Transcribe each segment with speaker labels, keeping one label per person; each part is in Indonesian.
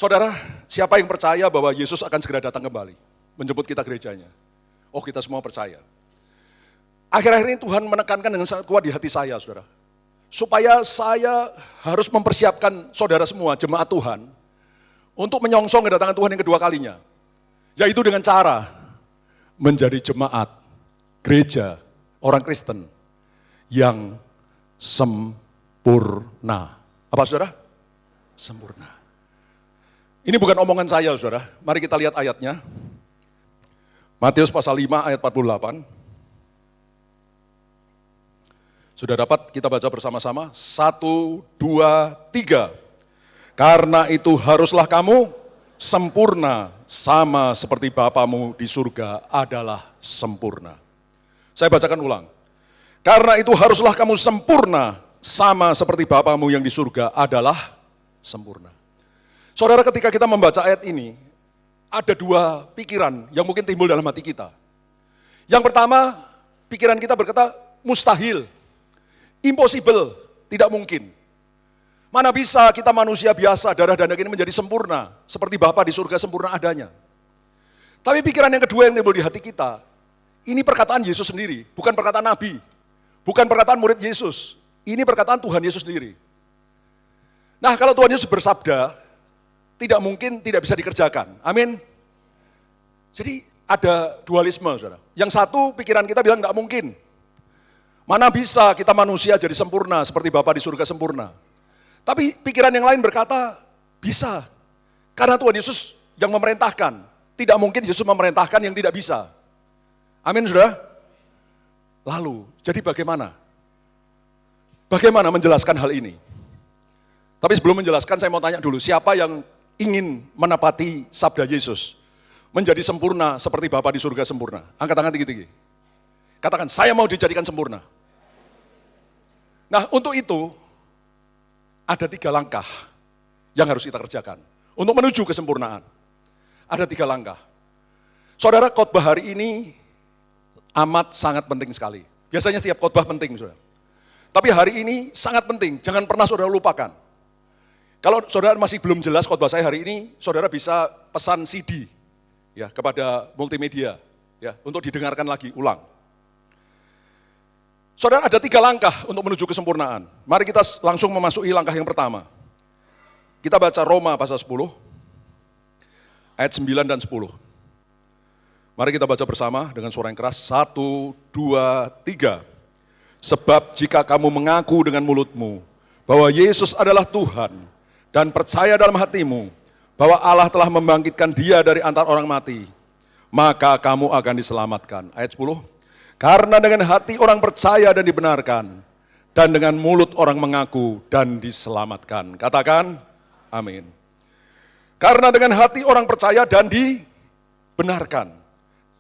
Speaker 1: Saudara, siapa yang percaya bahwa Yesus akan segera datang kembali, menjemput kita gerejanya? Oh, kita semua percaya. Akhir-akhir ini Tuhan menekankan dengan sangat kuat di hati saya, saudara. Supaya saya harus mempersiapkan saudara semua, jemaat Tuhan, untuk menyongsong kedatangan Tuhan yang kedua kalinya. Yaitu dengan cara menjadi jemaat, gereja, orang Kristen yang sempurna. Apa saudara? Sempurna. Ini bukan omongan saya, saudara. Mari kita lihat ayatnya. Matius pasal 5 ayat 48. Sudah dapat kita baca bersama-sama? 1, 2, 3. Karena itu haruslah kamu sempurna sama seperti Bapamu di surga adalah sempurna. Saya bacakan ulang. Karena itu haruslah kamu sempurna sama seperti Bapamu yang di surga adalah sempurna. Saudara, ketika kita membaca ayat ini, ada dua pikiran yang mungkin timbul dalam hati kita. Yang pertama, pikiran kita berkata, mustahil, impossible, tidak mungkin. Mana bisa kita manusia biasa, darah dan daging ini menjadi sempurna, seperti Bapa di surga sempurna adanya. Tapi pikiran yang kedua yang timbul di hati kita, ini perkataan Yesus sendiri, bukan perkataan Nabi, bukan perkataan murid Yesus, ini perkataan Tuhan Yesus sendiri. Nah, kalau Tuhan Yesus bersabda, tidak mungkin tidak bisa dikerjakan. Amin. Jadi ada dualisme, saudara. Yang satu pikiran kita bilang tidak mungkin. Mana bisa kita manusia jadi sempurna seperti Bapa di surga sempurna. Tapi pikiran yang lain berkata bisa. Karena Tuhan Yesus yang memerintahkan. Tidak mungkin Yesus memerintahkan yang tidak bisa. Amin, saudara. Lalu, jadi bagaimana? Bagaimana menjelaskan hal ini? Tapi sebelum menjelaskan saya mau tanya dulu, siapa yang ingin menepati sabda Yesus, menjadi sempurna seperti Bapa di surga sempurna? Angkat tangan tinggi-tinggi. Katakan, saya mau dijadikan sempurna. Nah, untuk itu, ada 3 langkah yang harus kita kerjakan untuk menuju kesempurnaan. Ada 3 langkah. Saudara, khotbah hari ini amat sangat penting sekali. Biasanya setiap khotbah penting, saudara. Tapi hari ini sangat penting, jangan pernah saudara lupakan. Kalau saudara masih belum jelas khotbah saya hari ini, saudara bisa pesan CD ya kepada multimedia ya untuk didengarkan lagi ulang. Saudara, ada 3 langkah untuk menuju kesempurnaan. Mari kita langsung memasuki langkah yang pertama. Kita baca Roma pasal 10 ayat 9 dan 10. Mari kita baca bersama dengan suara yang keras. 1, 2, 3. Sebab jika kamu mengaku dengan mulutmu bahwa Yesus adalah Tuhan, dan percaya dalam hatimu bahwa Allah telah membangkitkan Dia dari antara orang mati, maka kamu akan diselamatkan. Ayat 10. Karena dengan hati orang percaya dan dibenarkan, dan dengan mulut orang mengaku dan diselamatkan. Katakan, amin. Karena dengan hati orang percaya dan dibenarkan,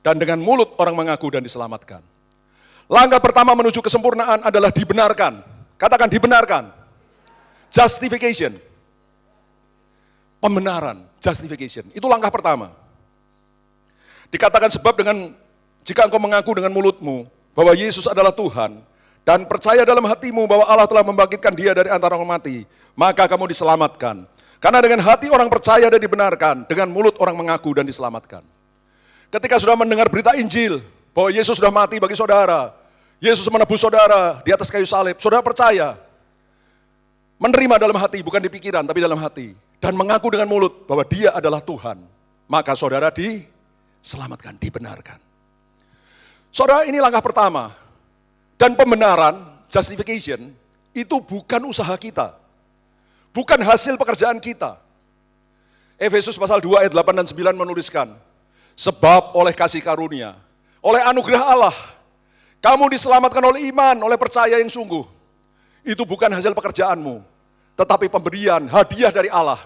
Speaker 1: dan dengan mulut orang mengaku dan diselamatkan. Langkah pertama menuju kesempurnaan adalah dibenarkan. Katakan dibenarkan. Justification. Pembenaran, justification. Itu langkah pertama. Dikatakan sebab jika engkau mengaku dengan mulutmu bahwa Yesus adalah Tuhan dan percaya dalam hatimu bahwa Allah telah membangkitkan Dia dari antara orang mati, maka kamu diselamatkan. Karena dengan hati orang percaya dan dibenarkan, dengan mulut orang mengaku dan diselamatkan. Ketika sudah mendengar berita Injil bahwa Yesus sudah mati bagi saudara, Yesus menebus saudara di atas kayu salib, saudara percaya, menerima dalam hati, bukan di pikiran tapi dalam hati. Dan mengaku dengan mulut bahwa Dia adalah Tuhan, maka saudara diselamatkan, dibenarkan. Saudara, ini langkah pertama. Dan pembenaran, justification, itu bukan usaha kita. Bukan hasil pekerjaan kita. Efesus pasal 2 ayat 8 dan 9 menuliskan, sebab oleh kasih karunia, oleh anugerah Allah, kamu diselamatkan oleh iman, oleh percaya yang sungguh. Itu bukan hasil pekerjaanmu, tetapi pemberian, hadiah dari Allah.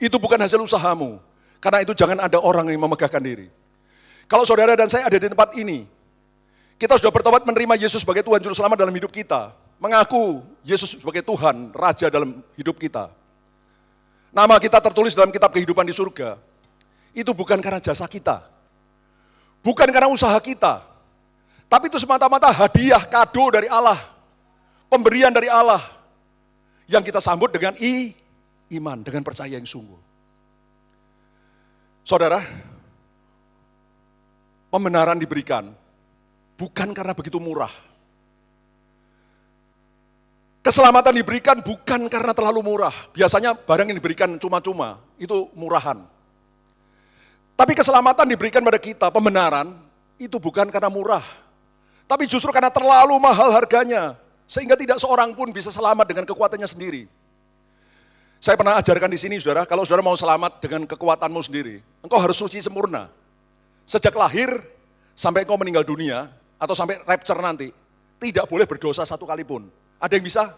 Speaker 1: Itu bukan hasil usahamu. Karena itu jangan ada orang yang memegahkan diri. Kalau saudara dan saya ada di tempat ini, kita sudah bertobat menerima Yesus sebagai Tuhan Juru Selamat dalam hidup kita. Mengaku Yesus sebagai Tuhan, Raja dalam hidup kita. Nama kita tertulis dalam kitab kehidupan di surga. Itu bukan karena jasa kita. Bukan karena usaha kita. Tapi itu semata-mata hadiah, kado dari Allah. Pemberian dari Allah. Yang kita sambut dengan iman, dengan percaya yang sungguh. Saudara, pembenaran diberikan bukan karena begitu murah. Keselamatan diberikan bukan karena terlalu murah. Biasanya barang yang diberikan cuma-cuma, itu murahan. Tapi keselamatan diberikan pada kita, pembenaran, itu bukan karena murah. Tapi justru karena terlalu mahal harganya. Sehingga tidak seorang pun bisa selamat dengan kekuatannya sendiri. Saya pernah ajarkan di sini, saudara, kalau saudara mau selamat dengan kekuatanmu sendiri, engkau harus suci sempurna. Sejak lahir sampai engkau meninggal dunia, atau sampai rapture nanti, tidak boleh berdosa satu kali pun. Ada yang bisa?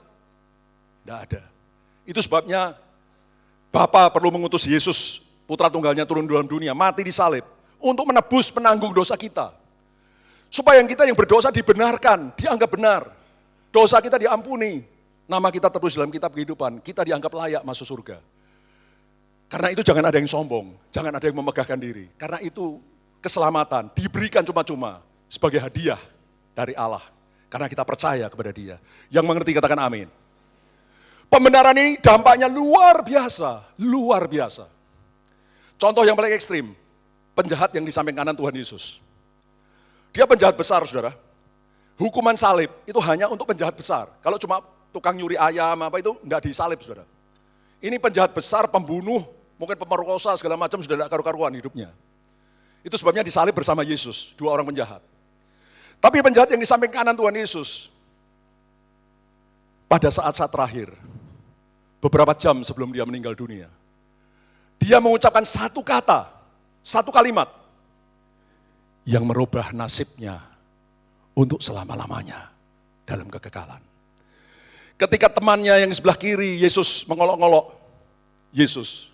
Speaker 1: Tidak ada. Itu sebabnya Bapa perlu mengutus Yesus, putra tunggalnya turun dalam dunia, mati disalib, untuk menebus penanggung dosa kita. Supaya kita yang berdosa dibenarkan, dianggap benar. Dosa kita diampuni, nama kita tertulis dalam kitab kehidupan, kita dianggap layak masuk surga. Karena itu jangan ada yang sombong, jangan ada yang memegahkan diri. Karena itu keselamatan diberikan cuma-cuma sebagai hadiah dari Allah. Karena kita percaya kepada Dia. Yang mengerti katakan amin. Pembenaran ini dampaknya luar biasa, luar biasa. Contoh yang paling ekstrim, penjahat yang di samping kanan Tuhan Yesus. Dia penjahat besar, saudara. Hukuman salib itu hanya untuk penjahat besar. Kalau cuma tukang nyuri ayam apa itu enggak disalib, saudara. Ini penjahat besar, pembunuh, mungkin pemerkosa segala macam sudah tidak karu-karuan hidupnya. Itu sebabnya disalib bersama Yesus, dua orang penjahat. Tapi penjahat yang di samping kanan Tuhan Yesus, pada saat-saat terakhir, beberapa jam sebelum dia meninggal dunia, dia mengucapkan satu kata, satu kalimat, yang merubah nasibnya untuk selama-lamanya dalam kekekalan. Ketika temannya yang di sebelah kiri, Yesus mengolok-ngolok, Yesus,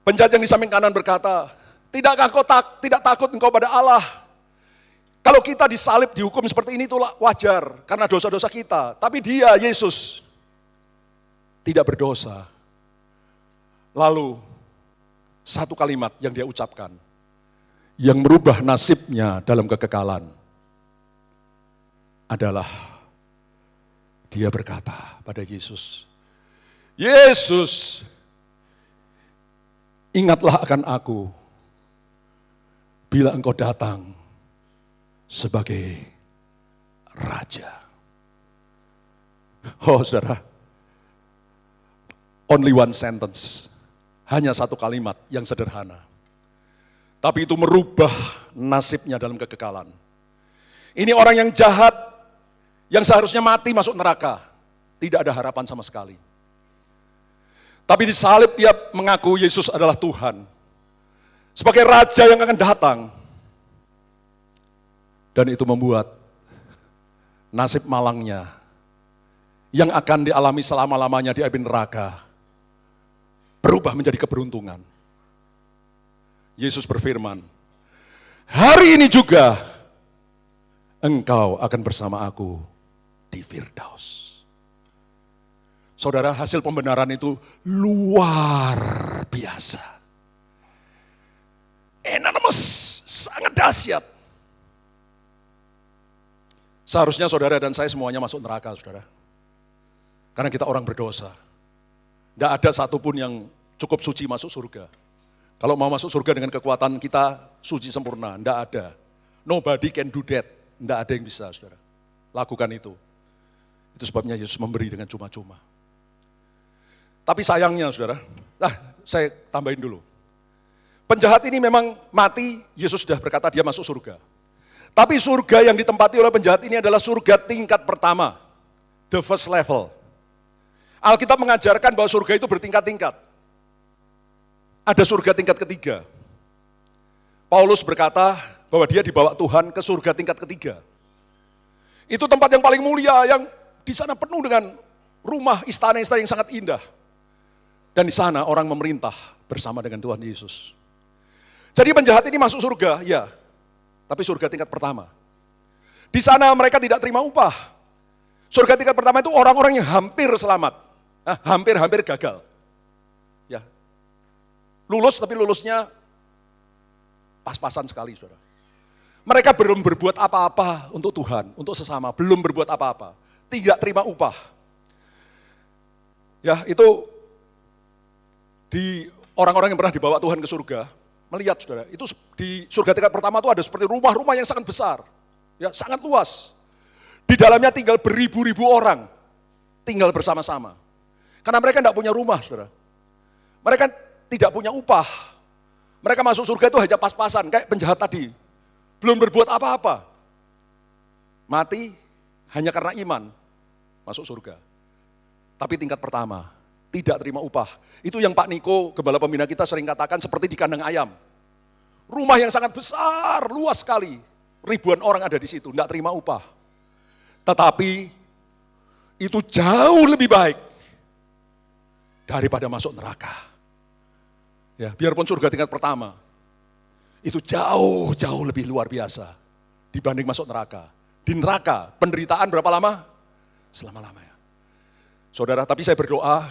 Speaker 1: penjahat yang di samping kanan berkata, tidakkah kau tidak takut engkau pada Allah? Kalau kita disalib, dihukum seperti ini itu wajar, karena dosa-dosa kita. Tapi dia, Yesus, tidak berdosa. Lalu, satu kalimat yang dia ucapkan, yang merubah nasibnya dalam kekekalan, adalah dia berkata pada Yesus, Yesus, ingatlah akan aku, bila engkau datang sebagai raja. Oh saudara, only one sentence, hanya satu kalimat yang sederhana. Tapi itu merubah nasibnya dalam kekekalan. Ini orang yang jahat, yang seharusnya mati masuk neraka. Tidak ada harapan sama sekali. Tapi disalib dia mengaku Yesus adalah Tuhan. Sebagai raja yang akan datang. Dan itu membuat nasib malangnya yang akan dialami selama-lamanya di api neraka berubah menjadi keberuntungan. Yesus berfirman, hari ini juga engkau akan bersama aku di Firdaus. Saudara, hasil pembenaran itu luar biasa. Enormous, sangat dahsyat. Seharusnya saudara dan saya semuanya masuk neraka, saudara. Karena kita orang berdosa. Tidak ada satupun yang cukup suci masuk surga. Kalau mau masuk surga dengan kekuatan kita suci sempurna, tidak ada. Nobody can do that. Tidak ada yang bisa, saudara. Lakukan itu. Itu sebabnya Yesus memberi dengan cuma-cuma. Tapi sayangnya, saudara, saya tambahin dulu. Penjahat ini memang mati, Yesus sudah berkata dia masuk surga. Tapi surga yang ditempati oleh penjahat ini adalah surga tingkat pertama. The first level. Alkitab mengajarkan bahwa surga itu bertingkat-tingkat. Ada surga tingkat ketiga. Paulus berkata bahwa dia dibawa Tuhan ke surga tingkat ketiga. Itu tempat yang paling mulia, yang di sana penuh dengan rumah, istana-istana yang sangat indah. Dan di sana orang memerintah bersama dengan Tuhan Yesus. Jadi penjahat ini masuk surga, ya. Tapi surga tingkat pertama. Di sana mereka tidak terima upah. Surga tingkat pertama itu orang-orang yang hampir selamat. Hampir-hampir gagal. Ya. Lulus, tapi lulusnya pas-pasan sekali, saudara. Mereka belum berbuat apa-apa untuk Tuhan, untuk sesama. Belum berbuat apa-apa. Tidak terima upah. Ya, itu di orang-orang yang pernah dibawa Tuhan ke surga, melihat saudara, itu di surga tingkat pertama itu ada seperti rumah-rumah yang sangat besar, ya sangat luas. Di dalamnya tinggal beribu-ribu orang, tinggal bersama-sama. Karena mereka tidak punya rumah, saudara. Mereka tidak punya upah. Mereka masuk surga itu hanya pas-pasan, kayak penjahat tadi. Belum berbuat apa-apa. Mati hanya karena iman, masuk surga. Tapi tingkat pertama, tidak terima upah. Itu yang Pak Niko, gembala pembina kita sering katakan seperti di kandang ayam. Rumah yang sangat besar, luas sekali. Ribuan orang ada di situ, tidak terima upah. Tetapi itu jauh lebih baik daripada masuk neraka. Ya, biarpun surga tingkat pertama, itu jauh lebih luar biasa dibanding masuk neraka. Di neraka, penderitaan berapa lama? Selama-lamanya. Saudara, tapi saya berdoa,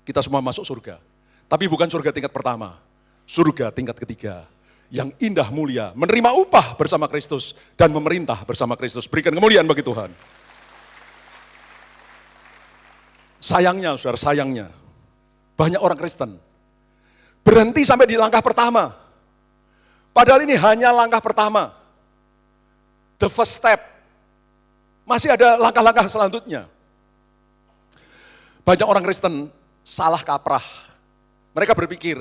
Speaker 1: kita semua masuk surga. Tapi bukan surga tingkat pertama, surga tingkat ketiga. Yang indah mulia, menerima upah bersama Kristus dan memerintah bersama Kristus. Berikan kemuliaan bagi Tuhan. Sayangnya, saudara, sayangnya, banyak orang Kristen berhenti sampai di langkah pertama. Padahal ini hanya langkah pertama. The first step. Masih ada langkah-langkah selanjutnya. Banyak orang Kristen salah kaprah. Mereka berpikir,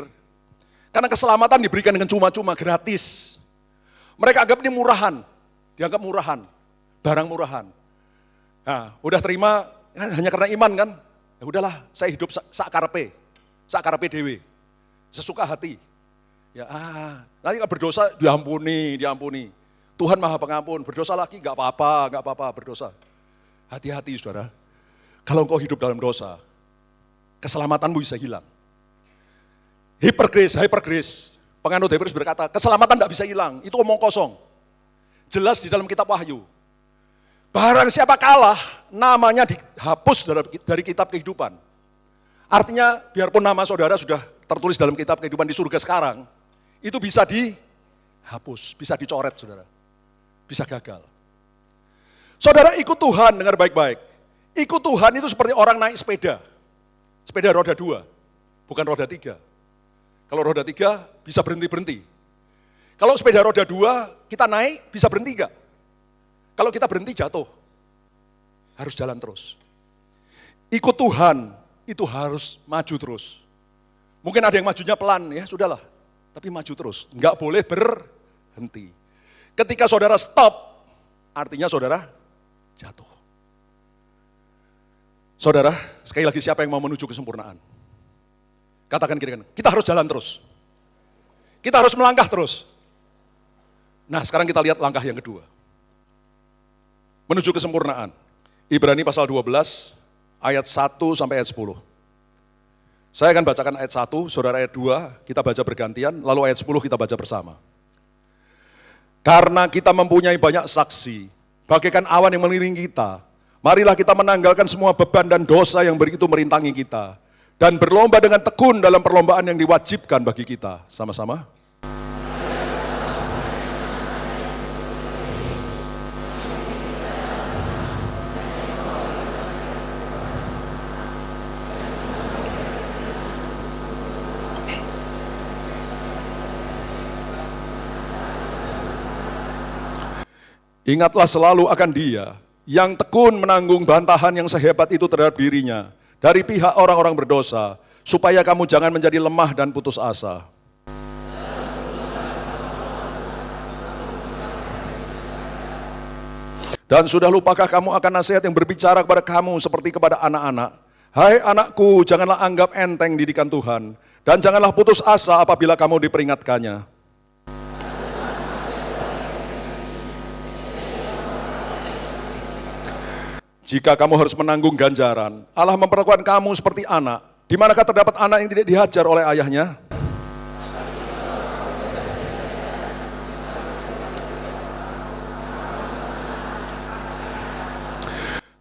Speaker 1: karena keselamatan diberikan dengan cuma-cuma, gratis. Mereka anggap ini murahan, dianggap murahan, barang murahan. Nah, udah terima hanya karena iman kan? Ya udahlah, saya hidup sakarepe dewe, sesuka hati. Ya, nanti kalau berdosa diampuni. Tuhan Maha Pengampun, berdosa lagi nggak apa-apa berdosa. Hati-hati saudara, kalau engkau hidup dalam dosa, keselamatanmu bisa hilang. Hypergrace. Penganut Hebreus berkata, keselamatan tidak bisa hilang, itu omong kosong. Jelas di dalam kitab Wahyu. Barang siapa kalah, namanya dihapus dari kitab kehidupan. Artinya, biarpun nama saudara sudah tertulis dalam kitab kehidupan di surga sekarang, itu bisa dihapus, bisa dicoret saudara. Bisa gagal. Saudara ikut Tuhan, dengar baik-baik. Ikut Tuhan itu seperti orang naik sepeda. Sepeda roda 2, bukan roda 3. Kalau roda 3 bisa berhenti-berhenti. Kalau sepeda roda 2 kita naik bisa berhenti enggak? Kalau kita berhenti jatuh. Harus jalan terus. Ikut Tuhan itu harus maju terus. Mungkin ada yang majunya pelan, ya sudahlah. Tapi maju terus, enggak boleh berhenti. Ketika saudara stop, artinya saudara jatuh. Saudara, sekali lagi siapa yang mau menuju kesempurnaan? Katakan kira-kira, kita harus jalan terus. Kita harus melangkah terus. Nah, sekarang kita lihat langkah yang kedua. Menuju kesempurnaan. Ibrani pasal 12, ayat 1 sampai ayat 10. Saya akan bacakan ayat 1, saudara ayat 2, kita baca bergantian, lalu ayat 10 kita baca bersama. Karena kita mempunyai banyak saksi, bagaikan awan yang mengelilingi kita, marilah kita menanggalkan semua beban dan dosa yang begitu merintangi kita, dan berlomba dengan tekun dalam perlombaan yang diwajibkan bagi kita. Sama-sama. Ingatlah selalu akan Dia yang tekun menanggung bantahan yang sehebat itu terhadap dirinya dari pihak orang-orang berdosa, supaya kamu jangan menjadi lemah dan putus asa. Dan sudah lupakah kamu akan nasihat yang berbicara kepada kamu seperti kepada anak-anak? Hai anakku, janganlah anggap enteng didikan Tuhan, dan janganlah putus asa apabila kamu diperingatkannya. Jika kamu harus menanggung ganjaran, Allah memperlakukan kamu seperti anak. Di manakah terdapat anak yang tidak dihajar oleh ayahnya?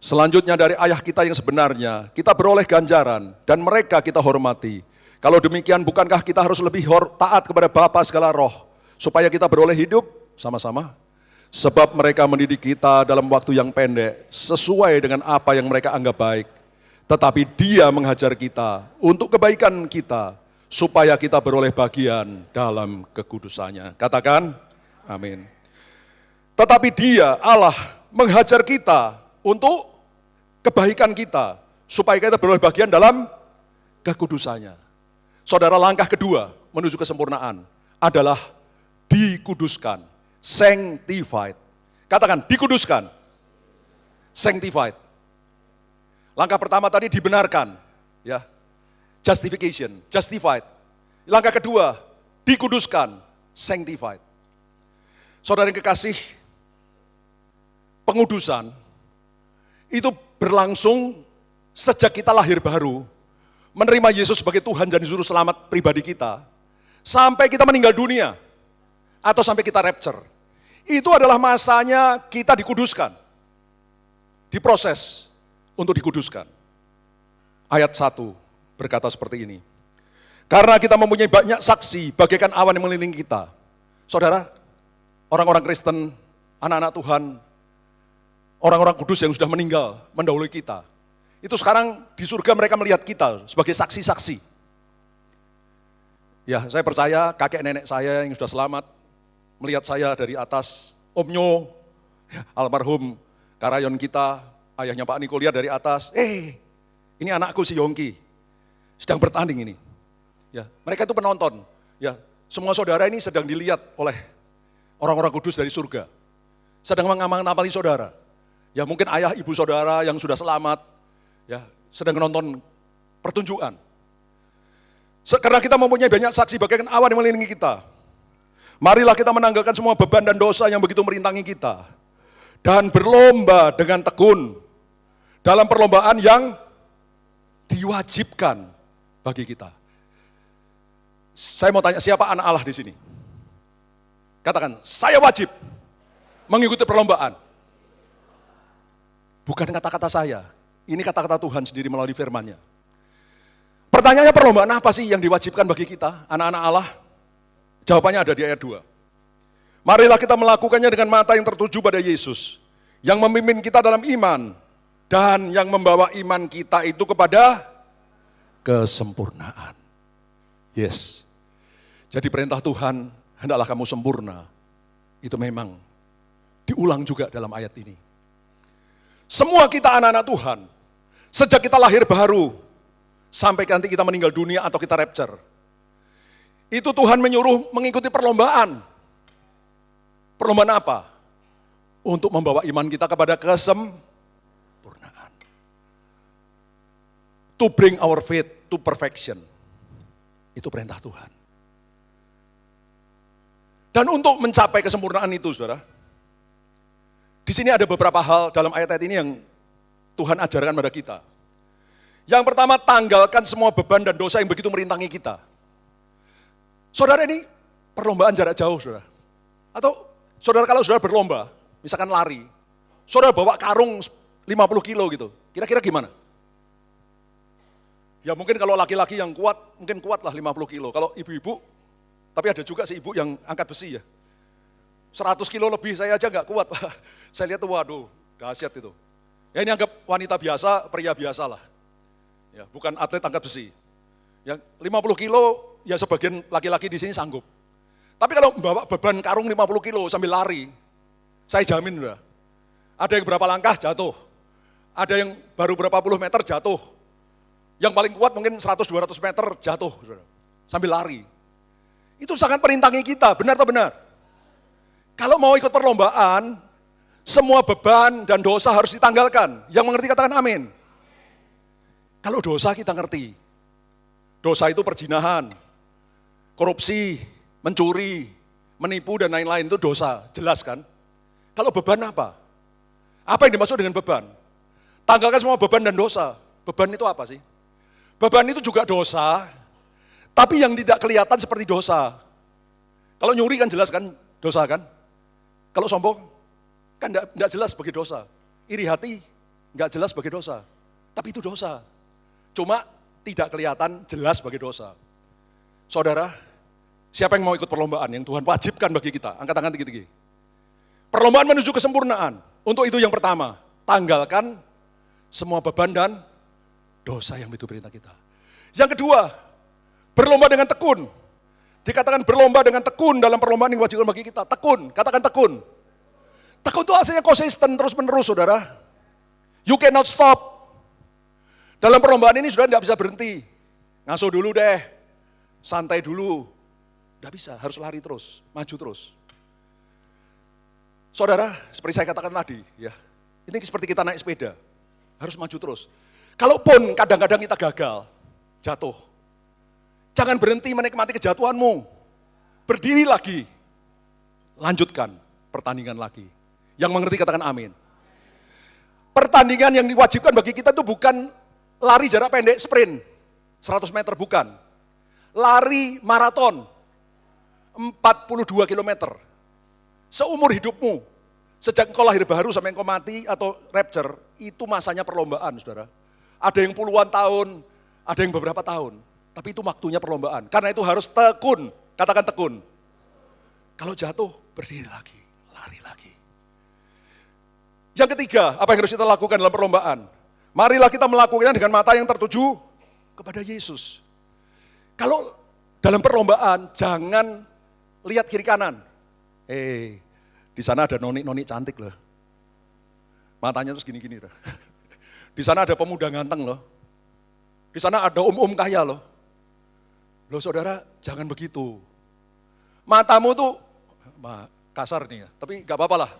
Speaker 1: Selanjutnya dari ayah kita yang sebenarnya, kita beroleh ganjaran dan mereka kita hormati. Kalau demikian bukankah kita harus lebih taat kepada Bapa segala roh, supaya kita beroleh hidup sama-sama? Sebab mereka mendidik kita dalam waktu yang pendek, sesuai dengan apa yang mereka anggap baik. Tetapi Dia menghajar kita untuk kebaikan kita, supaya kita beroleh bagian dalam kekudusannya. Katakan, amin. Tetapi Dia, Allah, menghajar kita untuk kebaikan kita, supaya kita beroleh bagian dalam kekudusannya. Saudara, langkah kedua menuju kesempurnaan adalah dikuduskan, sanctified. Katakan, dikuduskan, sanctified. Langkah pertama tadi dibenarkan, ya, justification, justified. Langkah kedua, dikuduskan, sanctified. Saudara yang kekasih, pengudusan itu berlangsung sejak kita lahir baru, menerima Yesus sebagai Tuhan dan Juru Selamat pribadi kita, sampai kita meninggal dunia, atau sampai kita rapture. Itu adalah masanya kita dikuduskan, diproses untuk dikuduskan. Ayat 1 berkata seperti ini. Karena kita mempunyai banyak saksi bagaikan awan yang mengelilingi kita. Saudara, orang-orang Kristen, anak-anak Tuhan, orang-orang kudus yang sudah meninggal, mendahului kita. Itu sekarang di surga mereka melihat kita sebagai saksi-saksi. Ya, saya percaya kakek nenek saya yang sudah selamat, melihat saya dari atas, Om Nyo, almarhum Karayon kita, ayahnya Pak Niko lihat dari atas, ini anakku si Yongki, sedang bertanding ini. Ya, mereka itu penonton. Ya, semua saudara ini sedang dilihat oleh orang-orang kudus dari surga. Sedang mengamati saudara. Ya, mungkin ayah ibu saudara yang sudah selamat, ya, sedang menonton pertunjukan. Karena kita mempunyai banyak saksi bagaikan awan yang mengelilingi kita. Marilah kita menanggalkan semua beban dan dosa yang begitu merintangi kita. Dan berlomba dengan tekun dalam perlombaan yang diwajibkan bagi kita. Saya mau tanya, siapa anak Allah di sini? Katakan, saya wajib mengikuti perlombaan. Bukan kata-kata saya, ini kata-kata Tuhan sendiri melalui firman-Nya. Pertanyaannya, perlombaan apa sih yang diwajibkan bagi kita, anak-anak Allah? Jawabannya ada di ayat 2. Marilah kita melakukannya dengan mata yang tertuju pada Yesus, yang memimpin kita dalam iman, dan yang membawa iman kita itu kepada kesempurnaan. Yes. Jadi perintah Tuhan, hendaklah kamu sempurna. Itu memang diulang juga dalam ayat ini. Semua kita anak-anak Tuhan, sejak kita lahir baru, sampai nanti kita meninggal dunia atau kita rapture, itu Tuhan menyuruh mengikuti perlombaan. Perlombaan apa? Untuk membawa iman kita kepada kesempurnaan. To bring our faith to perfection. Itu perintah Tuhan. Dan untuk mencapai kesempurnaan itu, saudara, di sini ada beberapa hal dalam ayat-ayat ini yang Tuhan ajarkan pada kita. Yang pertama, tanggalkan semua beban dan dosa yang begitu merintangi kita. Saudara, ini perlombaan jarak jauh, saudara. Atau saudara, kalau saudara berlomba, misalkan lari, saudara bawa karung 50 kilo gitu, kira-kira gimana? Ya mungkin kalau laki-laki yang kuat, mungkin kuat lah 50 kilo. Kalau ibu-ibu, tapi ada juga si ibu yang angkat besi ya. 100 kilo lebih saya aja nggak kuat. Saya lihat tuh, waduh, dahsyat itu. Ya ini anggap wanita biasa, pria biasa lah. Ya, bukan atlet angkat besi. Ya 50 kilo, ya sebagian laki-laki di sini sanggup. Tapi kalau membawa beban karung 50 kilo sambil lari, saya jamin udah. Ada yang berapa langkah jatuh. Ada yang baru berapa puluh meter jatuh. Yang paling kuat mungkin 100-200 meter jatuh. Sambil lari. Itu sangat merintangi kita, benar atau benar? Kalau mau ikut perlombaan, semua beban dan dosa harus ditanggalkan. Yang mengerti katakan amin. Kalau dosa kita ngerti. Dosa itu perzinahan, korupsi, mencuri, menipu dan lain-lain itu dosa, jelas kan? Kalau beban apa? Apa yang dimaksud dengan beban? Tanggalkan semua beban dan dosa. Beban itu apa sih? Beban itu juga dosa, tapi yang tidak kelihatan seperti dosa. Kalau nyuri kan jelas kan dosa kan? Kalau sombong kan tidak jelas sebagai dosa. Iri hati nggak jelas sebagai dosa. Tapi itu dosa. Cuma tidak kelihatan jelas sebagai dosa. Saudara, siapa yang mau ikut perlombaan yang Tuhan wajibkan bagi kita? Angkat tangan tinggi-tinggi. Perlombaan menuju kesempurnaan. Untuk itu yang pertama, tanggalkan semua beban dan dosa yang itu perintah kita. Yang kedua, Berlomba dengan tekun. Dikatakan berlomba dengan tekun dalam perlombaan yang diwajibkan bagi kita. Tekun, katakan tekun. Tekun itu hasilnya konsisten terus menerus, saudara. You cannot stop. Dalam perlombaan ini saudara tidak bisa berhenti. Ngaso dulu deh, santai dulu. Tidak bisa, harus lari terus, maju terus. Saudara, seperti saya katakan tadi, ya, ini seperti kita naik sepeda, harus maju terus. Kalaupun kadang-kadang kita gagal, jatuh, jangan berhenti menikmati kejatuhanmu. Berdiri lagi, lanjutkan pertandingan lagi. Yang mengerti katakan amin. Pertandingan yang diwajibkan bagi kita itu bukan lari jarak pendek sprint, 100 meter bukan. Lari maraton, 42 kilometer. Seumur hidupmu, sejak engkau lahir baru sampai engkau mati atau rapture, itu masanya perlombaan, saudara. Ada yang puluhan tahun, ada yang beberapa tahun. Tapi itu waktunya perlombaan. Karena itu harus tekun, katakan tekun. Kalau jatuh, berdiri lagi, lari lagi. Yang ketiga, apa yang harus kita lakukan dalam perlombaan? Marilah kita melakukannya dengan mata yang tertuju kepada Yesus. Kalau dalam perlombaan, jangan lihat kiri kanan. Di sana ada noni-noni cantik loh. Matanya terus gini-gini. Di sana ada pemuda ganteng loh. Di sana ada om-om kaya loh. Loh saudara, jangan begitu. Matamu tuh, kasar nih ya, tapi gak apa-apa lah.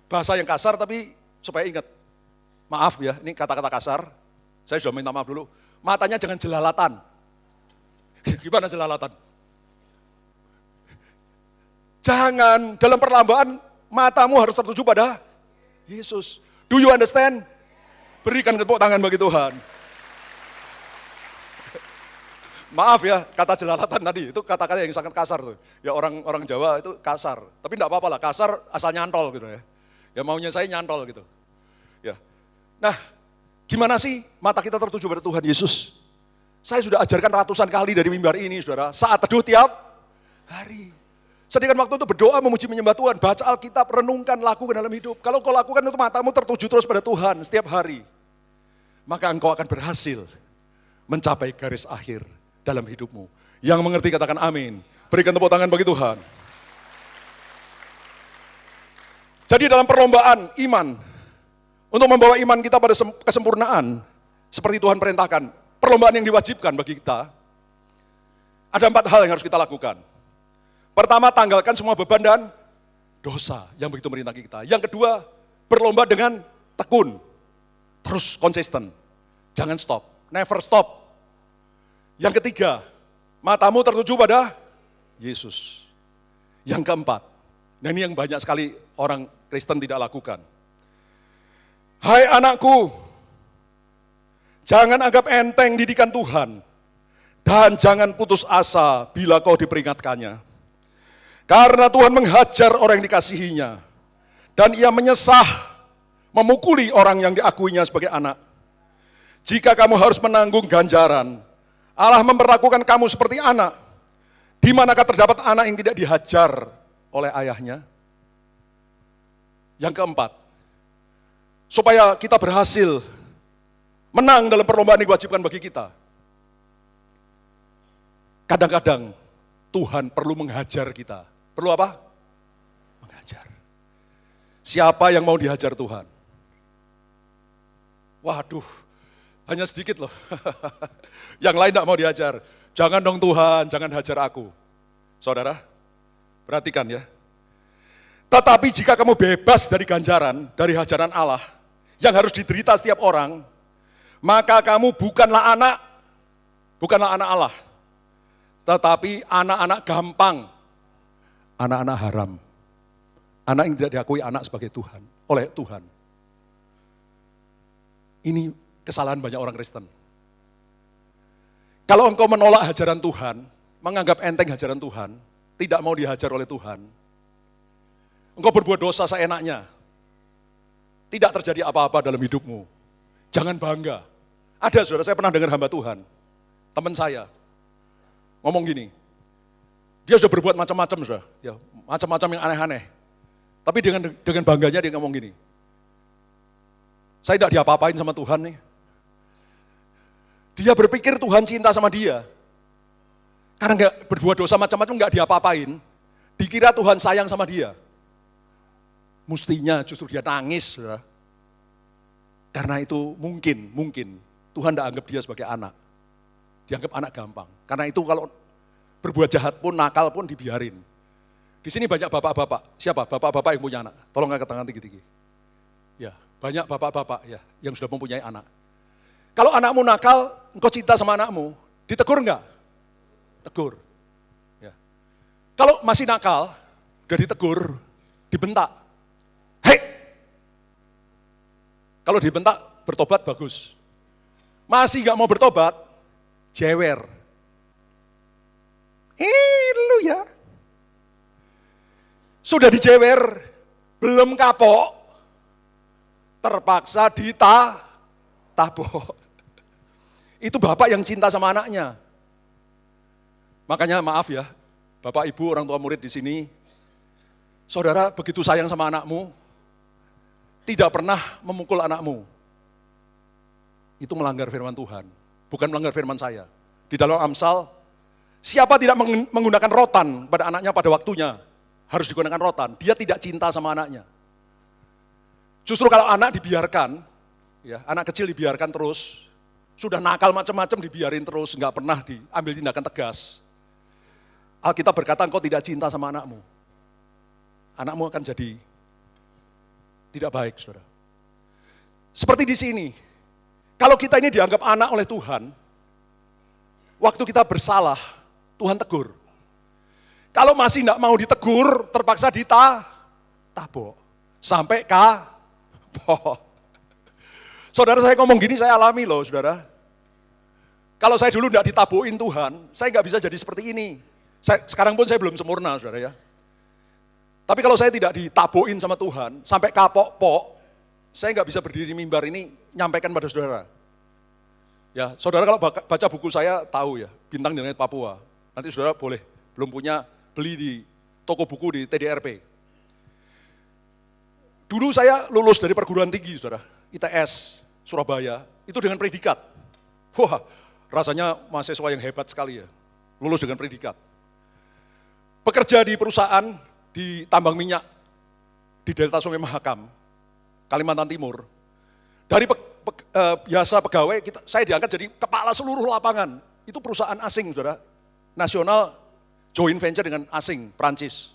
Speaker 1: Bahasa yang kasar tapi supaya ingat. Maaf ya, ini kata-kata kasar. Saya sudah minta maaf dulu. Matanya jangan jelalatan. Gimana jelalatan? Jangan, dalam perlombaan matamu harus tertuju pada Yesus. Do you understand? Berikan tepuk tangan bagi Tuhan. Maaf ya, kata jelalatan tadi, itu kata-kata yang sangat kasar tuh. Ya orang Jawa itu kasar, tapi enggak apa-apa lah, kasar asal nyantol gitu ya. Ya maunya saya nyantol gitu. Ya. Nah, gimana sih mata kita tertuju pada Tuhan Yesus? Saya sudah ajarkan ratusan kali dari mimbar ini, saudara. Saat teduh tiap hari. Sediakan waktu untuk berdoa, memuji, menyembah Tuhan. Baca Alkitab, renungkan, lakukan dalam hidup. Kalau kau lakukan itu matamu tertuju terus pada Tuhan setiap hari. Maka engkau akan berhasil mencapai garis akhir dalam hidupmu. Yang mengerti katakan amin. Berikan tepuk tangan bagi Tuhan. Jadi dalam perlombaan iman, untuk membawa iman kita pada kesempurnaan, seperti Tuhan perintahkan, perlombaan yang diwajibkan bagi kita, ada 4 hal yang harus kita lakukan. Pertama, tanggalkan semua beban dan dosa yang begitu merintah kita. Yang kedua, berlomba dengan tekun. Terus konsisten. Jangan stop. Never stop. Yang ketiga, matamu tertuju pada Yesus. Yang keempat, dan ini yang banyak sekali orang Kristen tidak lakukan. Hai anakku, jangan anggap enteng didikan Tuhan. Dan jangan putus asa bila kau diperingatkannya. Karena Tuhan menghajar orang yang dikasihinya. Dan ia menyesah, memukuli orang yang diakuinya sebagai anak. Jika kamu harus menanggung ganjaran, Allah memperlakukan kamu seperti anak. Di manakah terdapat anak yang tidak dihajar oleh ayahnya? Yang keempat, supaya kita berhasil menang dalam perlombaan yang diwajibkan bagi kita. Kadang-kadang Tuhan perlu menghajar kita. Perlu apa? Menghajar. Siapa yang mau dihajar Tuhan? Waduh, hanya sedikit loh. Yang lain tidak mau dihajar. Jangan dong Tuhan, jangan hajar aku. Saudara, perhatikan ya. Tetapi jika kamu bebas dari ganjaran, dari hajaran Allah, yang harus diderita setiap orang, maka kamu bukanlah anak Allah, tetapi anak-anak gampang, anak-anak haram, anak yang tidak diakui anak sebagai Tuhan, oleh Tuhan. Ini kesalahan banyak orang Kristen. Kalau engkau menolak hajaran Tuhan, menganggap enteng hajaran Tuhan, tidak mau dihajar oleh Tuhan, engkau berbuat dosa seenaknya, tidak terjadi apa-apa dalam hidupmu. Jangan bangga. Ada saudara, saya pernah dengar hamba Tuhan, teman saya, ngomong gini, dia sudah berbuat macam-macam sudah, ya, macam-macam yang aneh-aneh. Tapi dengan bangganya dia ngomong gini, saya tidak diapa-apain sama Tuhan nih. Dia berpikir Tuhan cinta sama dia. Karena nggak berbuat dosa macam-macam, nggak diapa-apain, dikira Tuhan sayang sama dia. Mestinya justru dia nangis, saudara. Karena itu mungkin Tuhan tidak anggap dia sebagai anak. Dianggap anak gampang. Karena itu kalau berbuat jahat pun, nakal pun dibiarin. Di sini banyak bapak-bapak. Siapa? Bapak-bapak yang punya anak. Tolong angkat tangan tinggi-tinggi. Ya, banyak bapak-bapak ya yang sudah mempunyai anak. Kalau anakmu nakal, engkau cinta sama anakmu, ditegur enggak? Tegur. Ya. Kalau masih nakal, udah ditegur, dibentak. Hei! Kalau dibentak, bertobat bagus. Masih enggak mau bertobat, jewer. Lu ya. Sudah dijewer, belum kapok, terpaksa ditabok. Itu bapak yang cinta sama anaknya. Makanya maaf ya, bapak ibu orang tua murid di sini, saudara begitu sayang sama anakmu, tidak pernah memukul anakmu. Itu melanggar firman Tuhan, bukan melanggar firman saya. Di dalam Amsal, siapa tidak menggunakan rotan pada anaknya pada waktunya, harus digunakan rotan. Dia tidak cinta sama anaknya. Justru kalau anak dibiarkan, ya, anak kecil dibiarkan terus, sudah nakal macam-macam dibiarin terus, nggak pernah diambil tindakan tegas. Alkitab berkata engkau tidak cinta sama anakmu. Anakmu akan jadi tidak baik, saudara. Seperti di sini, kalau kita ini dianggap anak oleh Tuhan, waktu kita bersalah, Tuhan tegur. Kalau masih tidak mau ditegur, terpaksa ditabok. Sampai kapok. Saudara, saya ngomong gini, saya alami loh, saudara. Kalau saya dulu tidak ditabokin Tuhan, saya nggak bisa jadi seperti ini. Sekarang pun saya belum sempurna, saudara ya. Tapi kalau saya tidak ditabokin sama Tuhan, sampai kapok-pok, saya nggak bisa berdiri mimbar ini, nyampaikan pada saudara. Ya, saudara kalau baca buku saya tahu ya, Bintang di Langit Papua. Nanti saudara boleh, belum punya, beli di toko buku di TDRP. Dulu saya lulus dari perguruan tinggi, saudara, ITS, Surabaya, itu dengan predikat. Wah, rasanya mahasiswa yang hebat sekali ya, lulus dengan predikat. Bekerja di perusahaan di tambang minyak di Delta Sungai Mahakam, Kalimantan Timur. Dari biasa pegawai, saya diangkat jadi kepala seluruh lapangan. Itu perusahaan asing, saudara, nasional joint venture dengan asing, Prancis.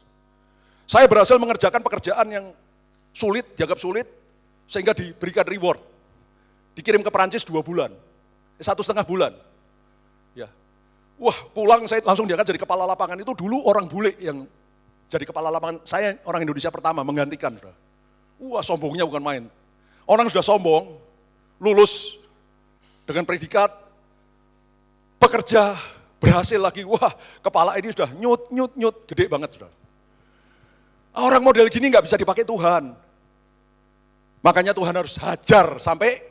Speaker 1: Saya berhasil mengerjakan pekerjaan yang sulit, dianggap sulit, sehingga diberikan reward. Dikirim ke Prancis 2 bulan. 1,5 bulan. Ya. Wah, pulang saya langsung diangkat jadi kepala lapangan. Itu dulu orang bule yang jadi kepala lapangan. Saya orang Indonesia pertama menggantikan. Wah, sombongnya bukan main. Orang sudah sombong, lulus dengan predikat, bekerja, berhasil lagi. Wah, kepala ini sudah nyut, gede banget sudah. Orang model gini nggak bisa dipakai Tuhan. Makanya Tuhan harus hajar sampai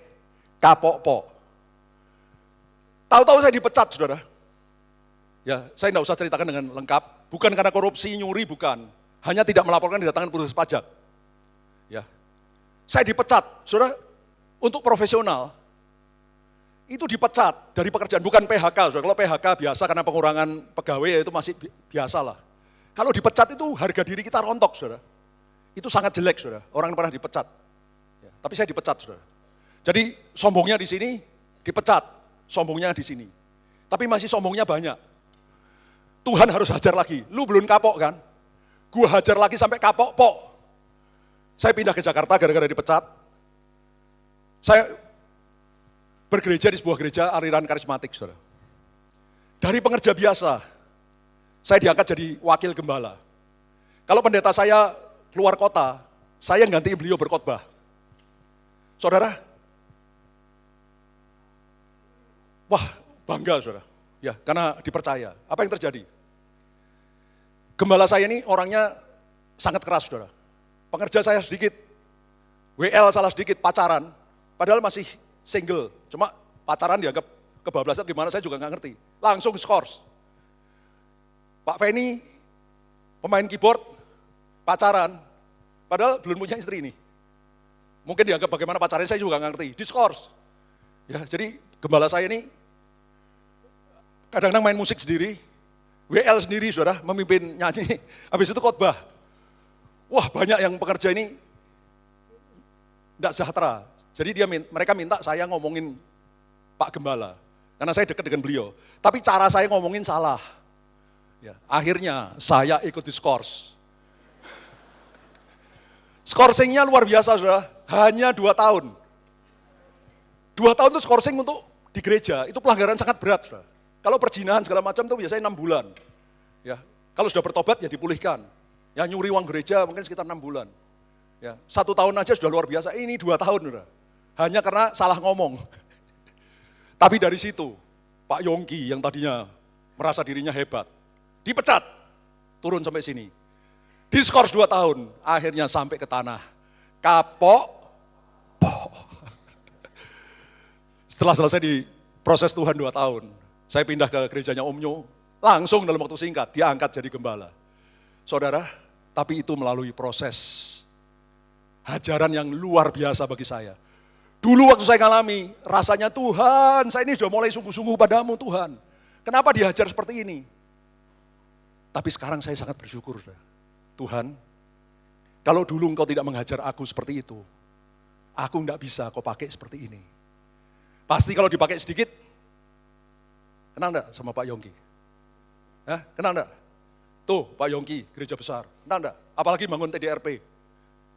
Speaker 1: kapok-pok. Tahu-tahu saya dipecat, saudara. Ya, saya tidak usah ceritakan dengan lengkap. Bukan karena korupsi, nyuri, bukan. Hanya tidak melaporkan didatangkan petugas pajak. Ya, saya dipecat, saudara. Untuk profesional, itu dipecat dari pekerjaan, bukan PHK. Saudara. Kalau PHK biasa karena pengurangan pegawai, ya itu masih biasa lah. Kalau dipecat itu harga diri kita rontok, saudara. Itu sangat jelek, saudara. Orang yang pernah dipecat. Ya, tapi saya dipecat, saudara. Jadi sombongnya di sini, dipecat. Sombongnya di sini. Tapi masih sombongnya banyak. Tuhan harus hajar lagi. Lu belum kapok kan? Gua hajar lagi sampai kapok-pok. Saya pindah ke Jakarta gara-gara dipecat. Saya bergereja di sebuah gereja aliran karismatik, saudara. Dari pengerja biasa, saya diangkat jadi wakil gembala. Kalau pendeta saya keluar kota, saya ganti beliau berkhotbah. Saudara, wah, bangga, saudara. Ya, karena dipercaya. Apa yang terjadi? Gembala saya ini orangnya sangat keras, saudara. Pengerja saya sedikit, WL salah sedikit, pacaran. Padahal masih single. Cuma pacaran dianggap kebablasan gimana saya juga nggak ngerti. Langsung skors. Pak Feni, pemain keyboard, pacaran. Padahal belum punya istri ini. Mungkin dianggap bagaimana pacarnya saya juga nggak ngerti. Diskors. Ya, jadi gembala saya ini kadang-kadang main musik sendiri, WL sendiri saudara, memimpin nyanyi, habis itu khotbah. Wah banyak yang pekerja ini tidak sejahtera. Jadi mereka minta saya ngomongin Pak Gembala, karena saya dekat dengan beliau. Tapi cara saya ngomongin salah. Ya, akhirnya saya ikut diskors. Skorsingnya luar biasa saudara, hanya 2 tahun. 2 tahun itu skorsing untuk di gereja, itu pelanggaran sangat berat saudara. Kalau perzinahan segala macam itu biasanya 6 bulan. Ya, kalau sudah bertobat ya dipulihkan. Ya nyuri uang gereja mungkin sekitar 6 bulan. Ya, 1 tahun aja sudah luar biasa, ini 2 tahun saudara. Hanya karena salah ngomong. Tapi dari situ, Pak Yongki yang tadinya merasa dirinya hebat, dipecat, turun sampai sini. Diskors 2 tahun, akhirnya sampai ke tanah. Kapok. Setelah selesai di proses Tuhan 2 tahun, saya pindah ke gerejanya Om Nyo, langsung dalam waktu singkat, diangkat jadi gembala. Saudara, tapi itu melalui proses hajaran yang luar biasa bagi saya. Dulu waktu saya ngalami, rasanya Tuhan, saya ini sudah mulai sungguh-sungguh padamu Tuhan. Kenapa dihajar seperti ini? Tapi sekarang saya sangat bersyukur. Tuhan, kalau dulu engkau tidak menghajar aku seperti itu, aku tidak bisa kau pakai seperti ini. Pasti kalau dipakai sedikit, kenal enggak sama Pak Yongki? Kenal enggak? Tuh Pak Yongki, gereja besar, kenal enggak? Apalagi bangun TDRP.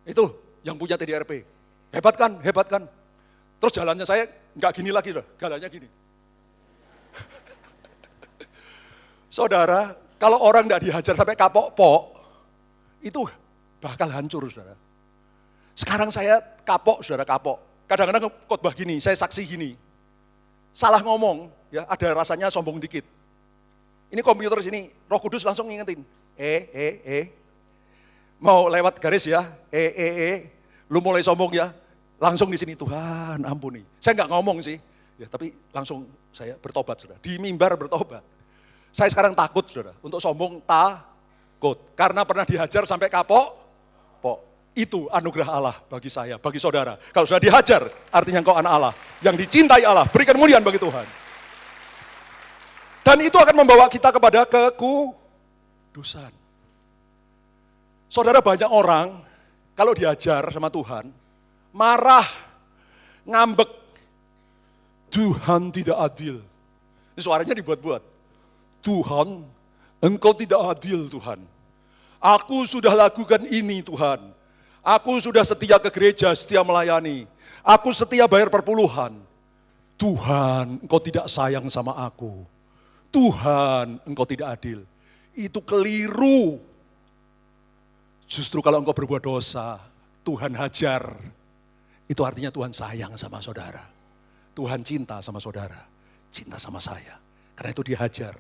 Speaker 1: Itu yang punya TDRP. Hebat kan? Hebat kan? Terus jalannya saya enggak gini lagi, jalannya gini. Saudara, kalau orang enggak dihajar sampai kapok-pok, itu bakal hancur, saudara. Sekarang saya kapok, saudara, kapok. Kadang-kadang khotbah gini, saya saksi gini. Salah ngomong, ya ada rasanya sombong dikit. Ini komputer sini, Roh Kudus langsung ngingetin. Mau lewat garis ya, lu mulai sombong ya. Langsung di sini, Tuhan ampuni. Saya nggak ngomong sih, ya tapi langsung saya bertobat, saudara. Di mimbar bertobat. Saya sekarang takut, saudara, untuk sombong takut. Karena pernah dihajar sampai kapok. Itu anugerah Allah bagi saya, bagi saudara. Kalau sudah dihajar, artinya engkau anak Allah. Yang dicintai Allah, berikan kemuliaan bagi Tuhan. Dan itu akan membawa kita kepada kekudusan. Saudara, banyak orang, kalau dihajar sama Tuhan, marah, ngambek. Tuhan tidak adil. Ini suaranya dibuat-buat. Tuhan, engkau tidak adil Tuhan. Aku sudah lakukan ini Tuhan. Aku sudah setia ke gereja, setia melayani. Aku setia bayar perpuluhan. Tuhan, engkau tidak sayang sama aku. Tuhan, engkau tidak adil. Itu keliru. Justru kalau engkau berbuat dosa, Tuhan hajar. Itu artinya Tuhan sayang sama saudara. Tuhan cinta sama saudara. Cinta sama saya. Karena itu dihajar.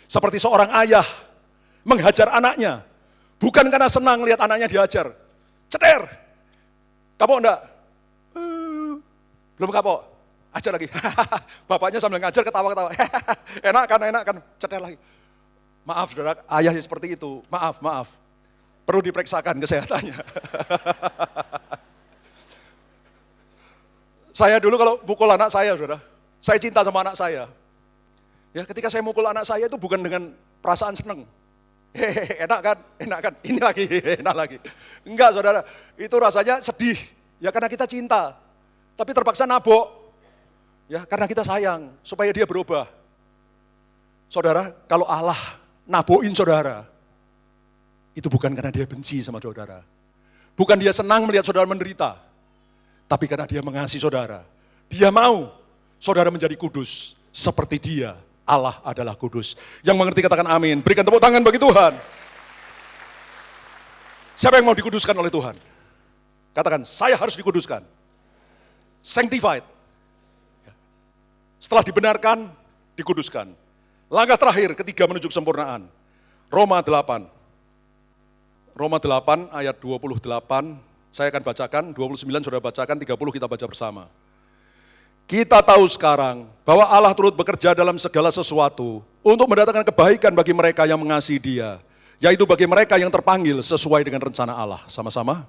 Speaker 1: Seperti seorang ayah menghajar anaknya. Bukan karena senang lihat anaknya dihajar. Ceter, kapok enggak? Belum kapok, ajar lagi. Bapaknya sambil ngajar ketawa-ketawa. Enak kan, ceter lagi. Maaf saudara, ayah seperti itu, maaf. Perlu diperiksakan kesehatannya. Saya dulu kalau mukul anak saya saudara, saya cinta sama anak saya. Ya, ketika saya mukul anak saya itu bukan dengan perasaan senang. Enak kan, ini lagi, enak lagi. Enggak saudara, itu rasanya sedih. Ya karena kita cinta, tapi terpaksa nabok. Ya karena kita sayang, supaya dia berubah. Saudara, kalau Allah nabokin saudara, itu bukan karena dia benci sama saudara. Bukan dia senang melihat saudara menderita. Tapi karena dia mengasihi saudara. Dia mau saudara menjadi kudus, seperti dia. Allah adalah kudus. Yang mengerti katakan amin. Berikan tepuk tangan bagi Tuhan. Siapa yang mau dikuduskan oleh Tuhan? Katakan, saya harus dikuduskan. Sanctified. Setelah dibenarkan, dikuduskan. Langkah terakhir, ketiga menuju kesempurnaan. Roma 8. Roma 8 ayat 28. Saya akan bacakan, 29 sudah bacakan, 30 kita baca bersama. Kita tahu sekarang bahwa Allah turut bekerja dalam segala sesuatu untuk mendatangkan kebaikan bagi mereka yang mengasihi Dia, yaitu bagi mereka yang terpanggil sesuai dengan rencana Allah. Sama-sama.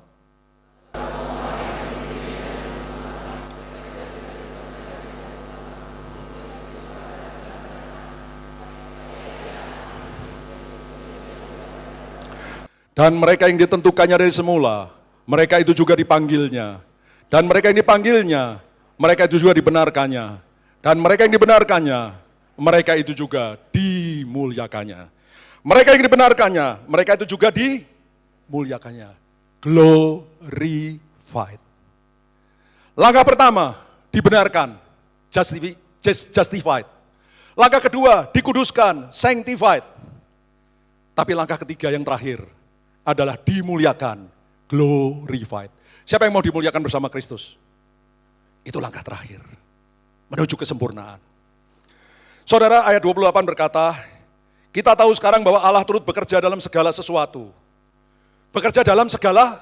Speaker 1: Dan mereka yang ditentukannya dari semula, mereka itu juga dipanggilnya. Dan mereka yang dipanggilnya, mereka itu juga dibenarkannya. Dan mereka yang dibenarkannya, mereka itu juga dimuliakannya. Mereka yang dibenarkannya, mereka itu juga dimuliakannya. Glorified. Langkah pertama, dibenarkan, justified. Langkah kedua, dikuduskan, sanctified. Tapi langkah ketiga yang terakhir adalah dimuliakan, glorified. Siapa yang mau dimuliakan bersama Kristus? Itu langkah terakhir, menuju kesempurnaan. Saudara, ayat 28 berkata, kita tahu sekarang bahwa Allah turut bekerja dalam segala sesuatu. Bekerja dalam segala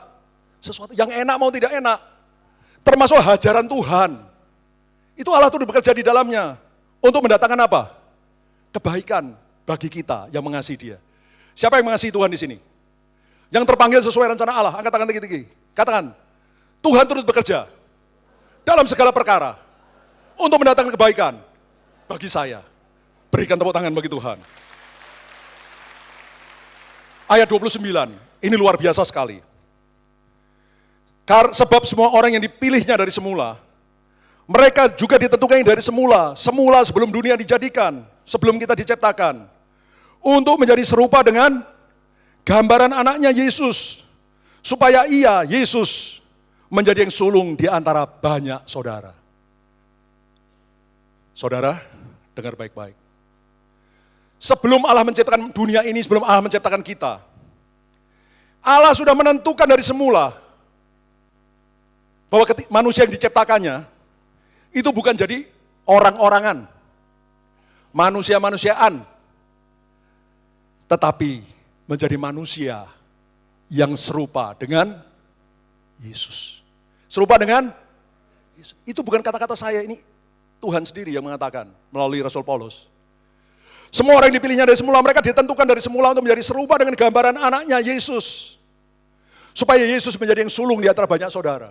Speaker 1: sesuatu, yang enak mau tidak enak. Termasuk hajaran Tuhan. Itu Allah turut bekerja di dalamnya. Untuk mendatangkan apa? Kebaikan bagi kita yang mengasihi Dia. Siapa yang mengasihi Tuhan di sini? Yang terpanggil sesuai rencana Allah, angkat tangan tinggi-tinggi. Katakan, Tuhan turut bekerja dalam segala perkara untuk mendatangkan kebaikan bagi saya. Berikan tepuk tangan bagi Tuhan. Ayat 29, ini luar biasa sekali. Sebab semua orang yang dipilihnya dari semula, mereka juga ditentukan dari semula sebelum dunia dijadikan, sebelum kita diciptakan, untuk menjadi serupa dengan gambaran anaknya Yesus, supaya ia, Yesus, menjadi yang sulung di antara banyak saudara. Saudara, dengar baik-baik. Sebelum Allah menciptakan dunia ini, sebelum Allah menciptakan kita, Allah sudah menentukan dari semula bahwa manusia yang diciptakannya itu bukan jadi orang-orangan, manusia-manusiaan, tetapi menjadi manusia yang serupa dengan Yesus. Serupa dengan Yesus. Itu bukan kata-kata saya, ini Tuhan sendiri yang mengatakan melalui Rasul Paulus. Semua orang yang dipilihnya dari semula, mereka ditentukan dari semula untuk menjadi serupa dengan gambaran anaknya Yesus. Supaya Yesus menjadi yang sulung di antara banyak saudara.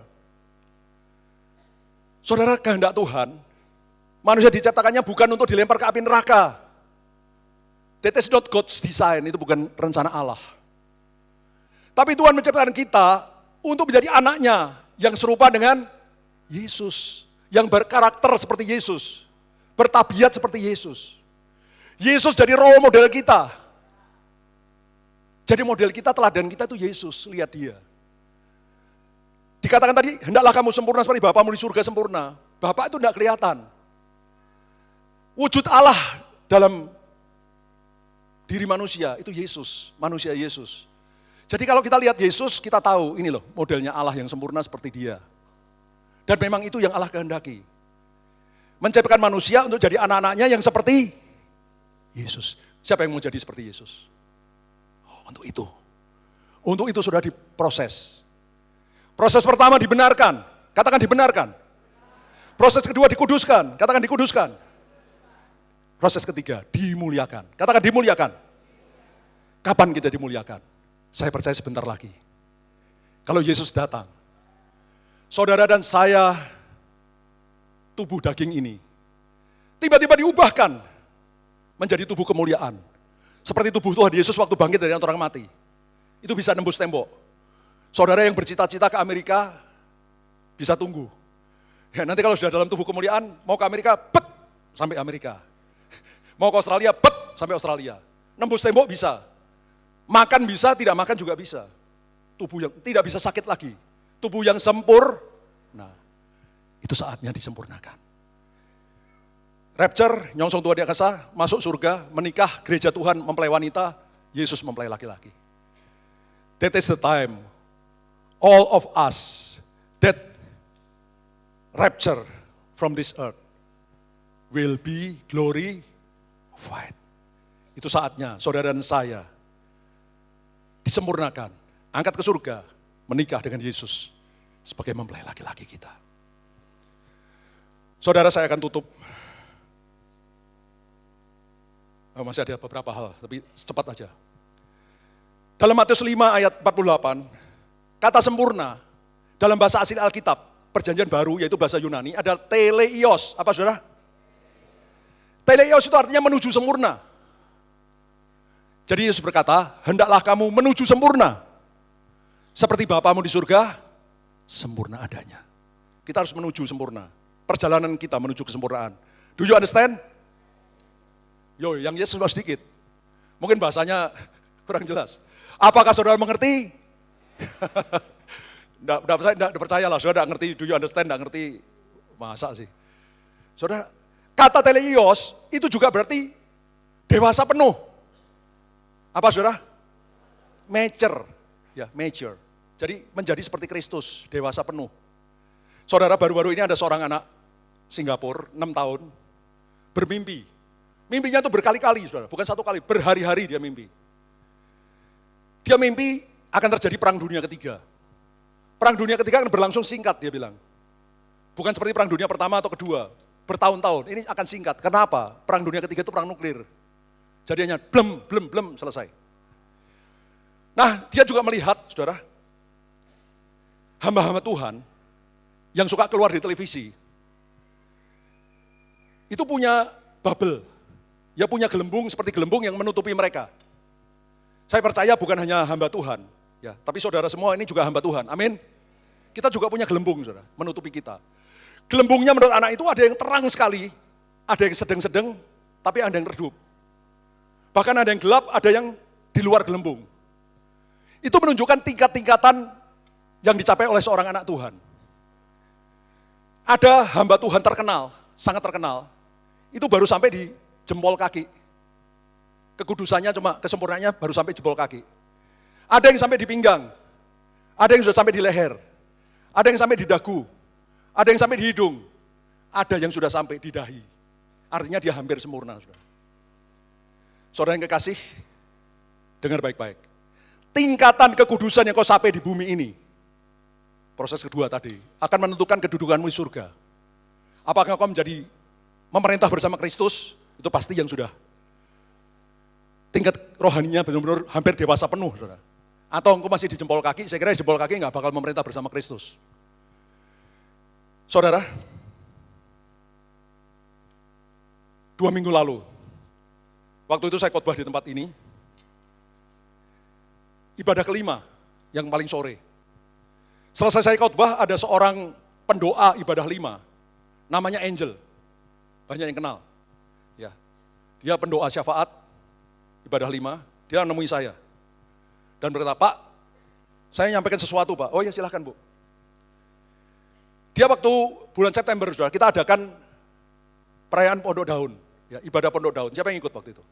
Speaker 1: Saudara, kehendak Tuhan, manusia diciptakannya bukan untuk dilempar ke api neraka. That is not God's design, itu bukan rencana Allah. Tapi Tuhan menciptakan kita untuk menjadi anaknya yang serupa dengan Yesus. Yang berkarakter seperti Yesus, bertabiat seperti Yesus. Yesus jadi role model kita. Jadi model kita, teladan kita itu Yesus, lihat Dia. Dikatakan tadi, hendaklah kamu sempurna seperti Bapamu di surga sempurna. Bapa itu tidak kelihatan. Wujud Allah dalam diri manusia, itu Yesus, manusia Yesus. Jadi kalau kita lihat Yesus, kita tahu ini loh modelnya Allah yang sempurna seperti Dia. Dan memang itu yang Allah kehendaki. Menciptakan manusia untuk jadi anak-anaknya yang seperti Yesus. Siapa yang mau jadi seperti Yesus? Oh, untuk itu. Untuk itu sudah diproses. Proses pertama dibenarkan. Katakan dibenarkan. Proses kedua dikuduskan. Katakan dikuduskan. Proses ketiga dimuliakan. Katakan dimuliakan. Kapan kita dimuliakan? Saya percaya sebentar lagi. Kalau Yesus datang. Saudara dan saya, tubuh daging ini, tiba-tiba diubahkan menjadi tubuh kemuliaan. Seperti tubuh Tuhan Yesus waktu bangkit dari antara orang mati. Itu bisa nembus tembok. Saudara yang bercita-cita ke Amerika, bisa tunggu. Ya, nanti kalau sudah dalam tubuh kemuliaan, mau ke Amerika, bet, sampai Amerika. Mau ke Australia, bet, sampai Australia. Nembus tembok bisa. Makan bisa, tidak makan juga bisa. Tubuh yang tidak bisa sakit lagi. Tubuh yang sempurna, itu saatnya disempurnakan. Rapture, nyongsong Tuhan di angkasa, masuk surga, menikah, gereja Tuhan mempelai wanita, Yesus mempelai laki-laki. That is the time, all of us, that rapture from this earth, will be glorified. Itu saatnya, saudara dan saya, disempurnakan, angkat ke surga, menikah dengan Yesus sebagai mempelai laki-laki kita. Saudara, saya akan tutup. Masih ada beberapa hal, tapi cepat aja. Dalam Matius 5 ayat 48, kata sempurna dalam bahasa asli Alkitab, perjanjian baru yaitu bahasa Yunani, ada teleios. Apa saudara? Teleios itu artinya menuju sempurna. Jadi Yesus berkata, hendaklah kamu menuju sempurna. seperti Bapamu di surga, sempurna adanya. Kita harus menuju sempurna. Perjalanan kita menuju kesempurnaan. Do you understand? Yo, yang yes sudah sedikit. Mungkin bahasanya kurang jelas. Apakah saudara mengerti? Saya tidak percaya lah, saudara tidak ngerti, do you understand, tidak ngerti. Masa sih? Saudara, kata teleios itu juga berarti dewasa penuh. Apa saudara? Mature. Ya, mature. Jadi menjadi seperti Kristus, dewasa penuh. Saudara, baru-baru ini ada seorang anak Singapura, 6 tahun, bermimpi. Mimpinya itu berkali-kali, saudara, bukan satu kali, berhari-hari dia mimpi. Dia mimpi akan terjadi perang dunia ketiga. Perang dunia ketiga akan berlangsung singkat, dia bilang. Bukan seperti perang dunia pertama atau kedua, bertahun-tahun, ini akan singkat. Kenapa? Perang dunia ketiga itu perang nuklir. Jadi hanya blem, selesai. Nah, dia juga melihat, saudara, hamba-hamba Tuhan yang suka keluar di televisi, itu punya bubble, ya punya gelembung seperti gelembung yang menutupi mereka. Saya percaya bukan hanya hamba Tuhan, ya, tapi saudara semua ini juga hamba Tuhan, amin. Kita juga punya gelembung, saudara, menutupi kita. Gelembungnya menurut anak itu ada yang terang sekali, ada yang sedang-sedang, tapi ada yang redup. Bahkan ada yang gelap, ada yang di luar gelembung. Itu menunjukkan tingkat-tingkatan yang dicapai oleh seorang anak Tuhan. Ada hamba Tuhan terkenal, sangat terkenal, itu baru sampai di jempol kaki. Kekudusannya cuma, kesempurnaannya baru sampai jempol kaki. Ada yang sampai di pinggang, ada yang sudah sampai di leher, ada yang sampai di dagu, ada yang sampai di hidung, ada yang sudah sampai di dahi. Artinya dia hampir sempurna. Saudara yang kekasih, dengar baik-baik. Tingkatan kekudusan yang kau sampai di bumi ini, proses kedua tadi, akan menentukan kedudukanmu di surga. Apakah kau menjadi memerintah bersama Kristus, itu pasti yang sudah tingkat rohaninya benar-benar hampir dewasa penuh, saudara. Atau engkau masih di jempol kaki, saya kira di jempol kaki nggak bakal memerintah bersama Kristus. Saudara, 2 minggu lalu, waktu itu saya khotbah di tempat ini, ibadah kelima yang paling sore. Selesai saya khotbah, ada seorang pendoa ibadah 5, namanya Angel, banyak yang kenal. Ya, dia pendoa syafaat, ibadah 5, dia nemui saya. Dan berkata, Pak, saya nyampaikan sesuatu Pak. Oh ya silahkan Bu. Dia waktu bulan September, saudara, kita adakan perayaan pondok daun, ya, ibadah pondok daun. Siapa yang ikut waktu itu?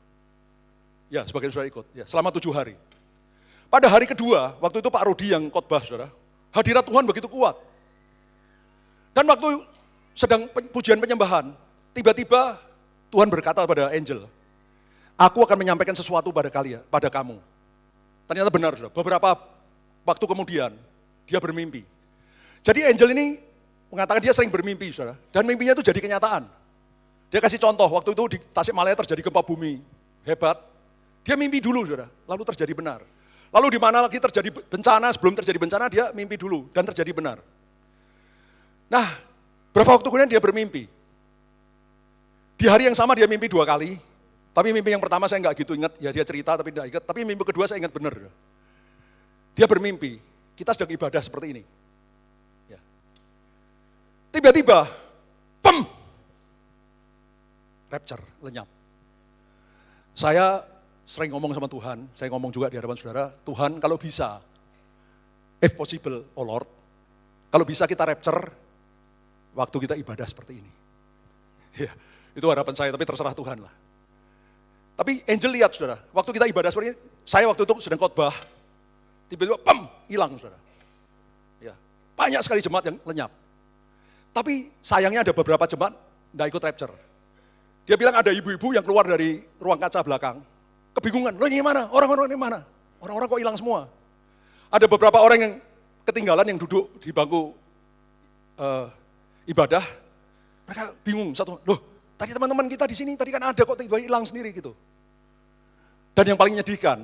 Speaker 1: Ya, sebagian saudara ikut, ya, selama 7 hari. Pada hari kedua, waktu itu Pak Rudi yang khotbah, saudara, hadirat Tuhan begitu kuat. Dan waktu sedang pujian penyembahan, tiba-tiba Tuhan berkata pada Angel, aku akan menyampaikan sesuatu pada kalian, pada kamu. Ternyata benar, saudara. Beberapa waktu kemudian, dia bermimpi. Jadi Angel ini mengatakan dia sering bermimpi, saudara. Dan mimpinya itu jadi kenyataan. Dia kasih contoh, waktu itu di Tasikmalaya terjadi gempa bumi hebat. Dia mimpi dulu, saudara, lalu terjadi benar. Lalu di mana lagi terjadi bencana, sebelum terjadi bencana dia mimpi dulu dan terjadi benar. Nah, berapa waktu kemudian dia bermimpi. Di hari yang sama dia mimpi 2 kali, tapi mimpi yang pertama saya nggak gitu ingat, ya dia cerita tapi tidak ingat, tapi mimpi kedua saya ingat benar. Dia bermimpi, kita sedang ibadah seperti ini. Ya. Tiba-tiba, pem, rapture, lenyap. Saya sering ngomong sama Tuhan, saya ngomong juga di hadapan saudara, Tuhan kalau bisa, if possible, oh Lord, kalau bisa kita rapture, waktu kita ibadah seperti ini. Ya, itu harapan saya, tapi terserah Tuhan lah. Tapi Angel lihat saudara, waktu kita ibadah seperti ini, saya waktu itu sedang khotbah, tiba-tiba pam, hilang saudara. Ya, banyak sekali jemaat yang lenyap. Tapi sayangnya ada beberapa jemaat tidak ikut rapture. Dia bilang ada ibu-ibu yang keluar dari ruang kaca belakang, kebingungan, loh ini mana? Orang-orang ini mana? Orang-orang kok hilang semua? Ada beberapa orang yang ketinggalan yang duduk di bangku ibadah, mereka bingung, loh tadi teman-teman kita di sini tadi kan ada kok tiba-tiba hilang sendiri gitu. Dan yang paling menyedihkan,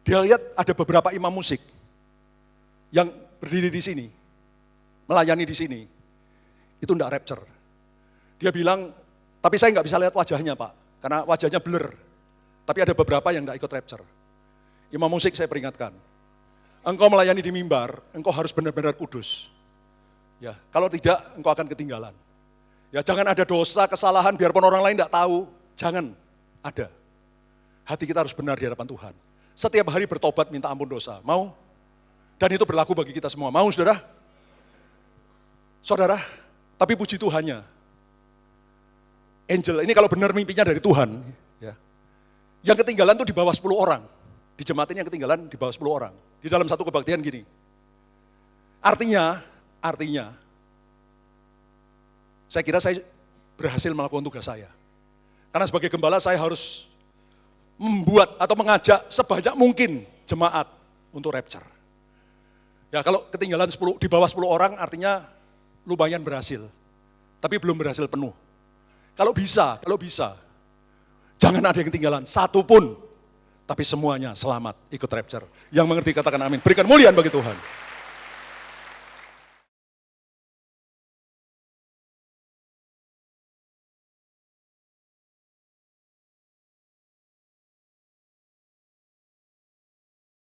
Speaker 1: dia lihat ada beberapa imam musik yang berdiri di sini, melayani di sini, itu enggak rapture. Dia bilang, tapi saya nggak bisa lihat wajahnya Pak, karena wajahnya blur. Tapi ada beberapa yang enggak ikut rapture. Imam musik saya peringatkan, engkau melayani di mimbar, engkau harus benar-benar kudus. Ya, kalau tidak, engkau akan ketinggalan. Ya, jangan ada dosa, kesalahan, biarpun orang lain tidak tahu. Jangan ada. Hati kita harus benar di hadapan Tuhan. Setiap hari bertobat minta ampun dosa. Mau? Dan itu berlaku bagi kita semua. Mau, saudara? Saudara, tapi puji Tuhannya. Angel, ini kalau benar mimpinya dari Tuhan. Ya, yang ketinggalan itu di bawah 10 orang. Di jemaat ini yang ketinggalan di bawah 10 orang. Di dalam satu kebaktian gini. Artinya, saya kira saya berhasil melakukan tugas saya. Karena sebagai gembala saya harus membuat atau mengajak sebanyak mungkin jemaat untuk rapture. Ya kalau ketinggalan 10, di bawah 10 orang artinya lumayan berhasil. Tapi belum berhasil penuh. Kalau bisa, jangan ada yang ketinggalan, satu pun. Tapi semuanya selamat ikut rapture. Yang mengerti katakan amin. Berikan kemuliaan bagi Tuhan.